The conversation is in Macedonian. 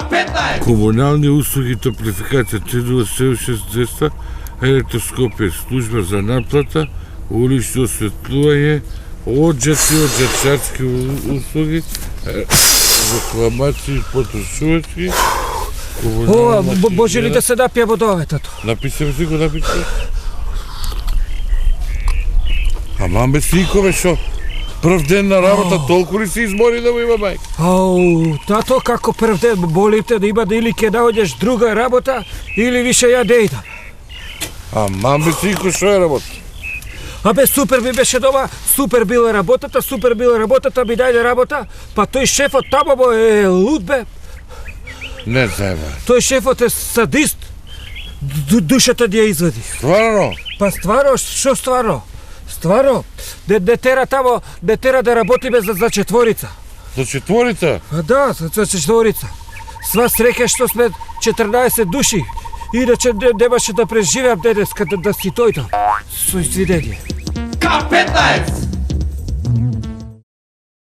K15! Комунални услуги, топлификација 306-200, електроскопија, служба за наплата, улично осветлување, оджаци, оджачарски услуги, рекламации, потрошувачки, О, може ли да се напие водове, тато? Написаме си го, написаме. Аман бе, сикове, шо? Прв ден на работа, толку ли се измори да му има мајка? Ау, тато, како прв ден болите да има да или ке наоѓеш друга работа, или више ја не идам. Аман бе, сико, шо е работа? Абе, супер ми беше дома, супер била работата, ми дајде работа, па тој шефот тамо му е луд бе. Не заеба. Тој шефот е садист. Душата ни ја извади. Стварно? Па стваро, шо стваро? Стваро, не тера тамо, не тера да работиме за четворица. За четворица? А да, за четворица. Сва среќа што сме 14 души. Иначе немаше да преживеам денеска да си тојдам. Со извинение. K15!